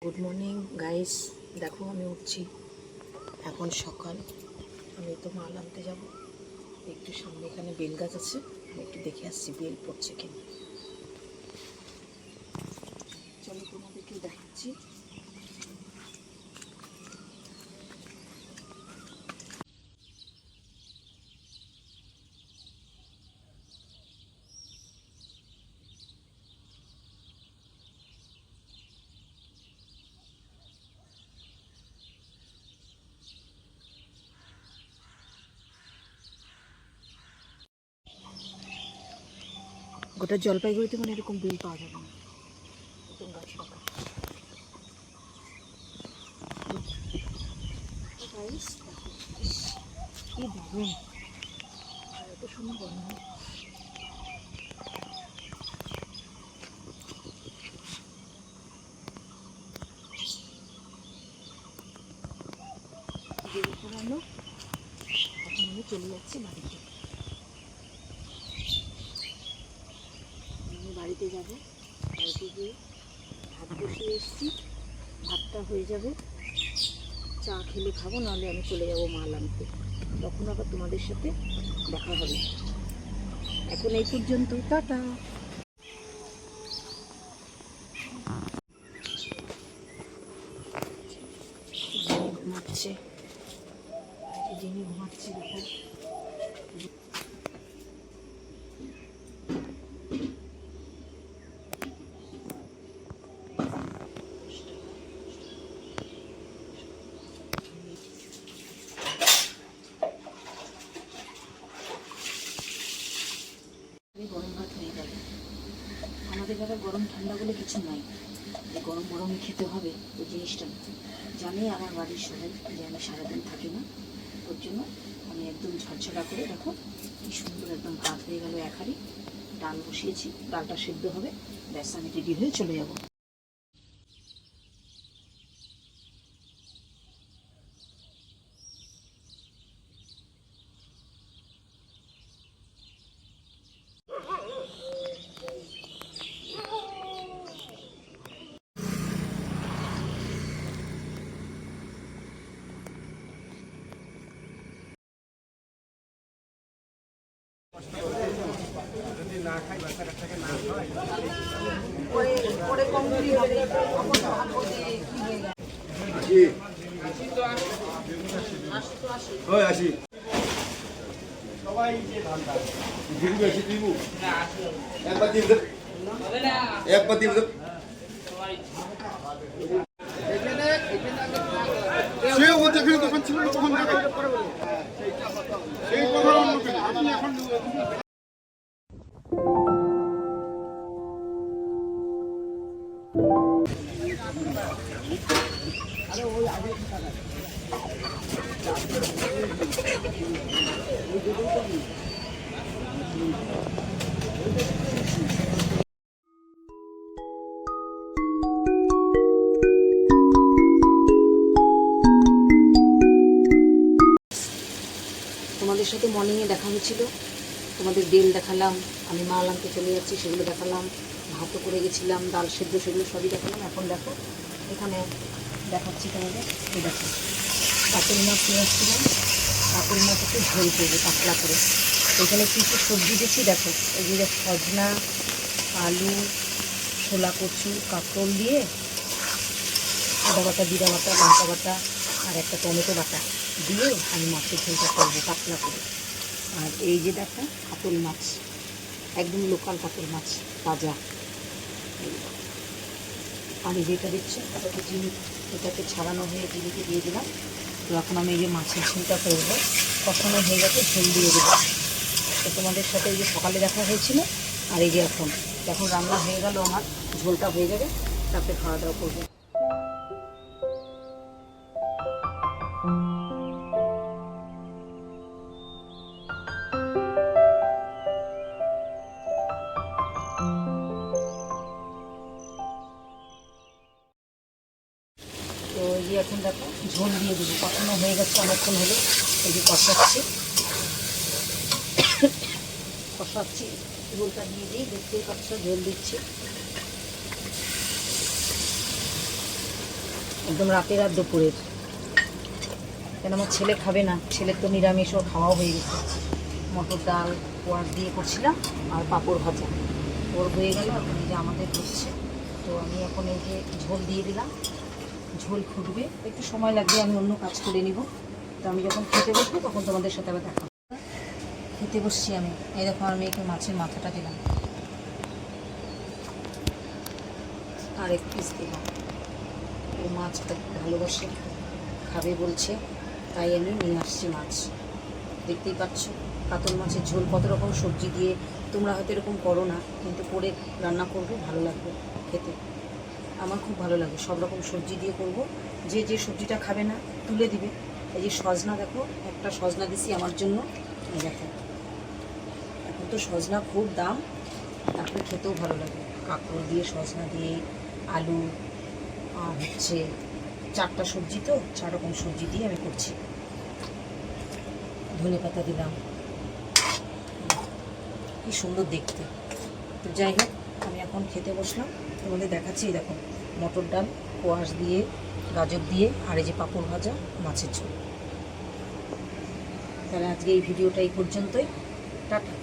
Good morning guys, দেখো আমি উঠছি, এখন সকাল। আমি তো মাল আনতে যাবো, একটু সামনে এখানে বেল গাছ আছে, আমি একটু দেখে আসছি বেল পড়ছে কিনা। চলো তোমাদেরকে দেখাচ্ছি। গোটা জলপাইগুড়িতে মানে এরকম বেল পাওয়া যাবে না, নতুন গাছ পাকা। গাইস দেখো, কি দারুণ, এত সুন্দর গরম হয়। বেল পড়ানো, এখন আমি চলে যাচ্ছি বাড়িতে। আমি বাড়িতে যাবো, বাড়িতে গিয়ে ভাত বসিয়ে এসেছি, ভাতটা হয়ে যাবে, চা খেলে খাবো, নাহলে আমি চলে যাবো মাল আনতে, তখন আবার তোমাদের সাথে দেখা হবে। এখন এই পর্যন্ত, টাটা। ঘুমাচ্ছে, যিনি ঘুমাচ্ছে দেখো। গরম ভাত হয়ে যাবে। আমাদের ঘরে গরম ঠান্ডা বলে কিছু নাই, যে গরম গরমই খেতে হবে ওই জিনিসটা জানি আমার বাড়ির সবাই, যে আমি সারাদিন থাকি না, ওর জন্য আমি একদম ঝরঝরা করে, দেখো কি সুন্দর একদম ভাত হয়ে গেল। এক হাঁড়ি ডাল বসিয়েছি, ডালটা সেদ্ধ হবে, ব্যাস আমি রেডি হয়ে চলে যাবো। তোমাদের সাথে মর্নিংয়ে দেখা হয়েছিল, তোমাদের বেল দেখালাম, আমি মাল আনতে চলে যাচ্ছি সেগুলো দেখালাম, ভাতও করে গেছিলাম, ডাল সেদ্ধ সেগুলো সবই দেখালাম। এখন দেখো এখানে দেখাচ্ছি তোমাদের, এই দেখো কাতল মাছ নিয়ে আসছিলাম, কাতল মাছ একটু ঝোল করবো পাতলা করে। এখানে কিছু সবজি দিচ্ছি, দেখো এই যে সজনা, আলু, ছোলা কচু, কাঁকরোল দিয়ে আদা বাটা, জিরা বাটা, লঙ্কা বাটা আর একটা টমেটো বাটা দিয়ে আমি মাছের ঝোলটা করবো পাতলা করে। আর এই যে দেখো কাতল মাছ, একদম লোকাল কাতল মাছ, তাজা। আর এই যেটা দেখছো এটাকে চিনি, এটাকে ছাড়ানো হয়ে চিনিতে দিয়ে দিলাম। তো এখন আমি এই যে মাছের ঝোলটা করবো, কষানো হয়ে গেছে, ঝোল দিয়ে দেবো। তো তোমাদের সাথে এই যে সকালে দেখা হয়েছিল, আর এই যে এখন রান্না হয়ে গেল আমার, ঝোলটা হয়ে যাবে, তারপরে খাওয়া দাওয়া করবো। তো এই যে এখন দেখো ঝোল দিয়ে দেবো, কষানো হয়ে গেছে অনেকক্ষণ হলো, এই যে কষাচ্ছি, ঝোলটা দিয়ে দিই, দেখতেই পাচ্ছ ঝোল দিচ্ছি। একদম রাতের আর দুপুরের। কেন আমার ছেলে খাবে না, ছেলের তো নিরামিষও খাওয়াও হয়ে গেছে। মটর ডাল কোয়াশ দিয়ে করছিলাম আর পাঁপড় ভাজা, ওর হয়ে গেল। এখন এই যে আমাদের হচ্ছে, তো আমি এখন এই যে ঝোল দিয়ে দিলাম, ঝোল ফুটবে, একটু সময় লাগবে, আমি অন্য কাজ করে নিব। তো আমি যখন খেতে বসবো তখন তোমাদের সাথে আবার দেখা। খেতে বসছি আমি, এই দেখো আমি একটু মাছের মাথাটা দিলাম আর এক পিস দিলাম। ও মাছ ভালোবাসে, খাবে বলছে, তাই আমি নিয়ে আসছি মাছ। দেখতেই পাচ্ছ কাতল মাছের ঝোল, কত রকম সবজি দিয়ে। তোমরা হয়তো এরকম করো না, কিন্তু করে রান্না করবে, ভালো লাগবে খেতে। আমার খুব ভালো লাগে, সব রকম সবজি দিয়ে করব। যে যে সবজিটা খাবে না তুলে দিবে। এই যে সজনা, দেখো একটা সজনা দিছি আমার জন্য, এই দেখো। এখন তো সজনা খুব দাম, তারপরে খেতেও ভালো লাগে। কাঁকড় দিয়ে, সজনা দিয়ে, আলু আর হচ্ছে 4টা সবজি, তো 4 রকম সবজি দিয়ে আমি করছি। ধনেপাতা দিলাম, কি সুন্দর দেখতে। তো যাই হোক, আমি এখন খেতে বসলাম, তোমাদের দেখাচ্ছি। দেখো মটর ডাল কোয়াশ দিয়ে, গাজর দিয়ে, আর এই যে পাঁপড় ভাজা, মাছের ঝোল। তাহলে আজকে এই ভিডিওটা এই পর্যন্তই। টাটা।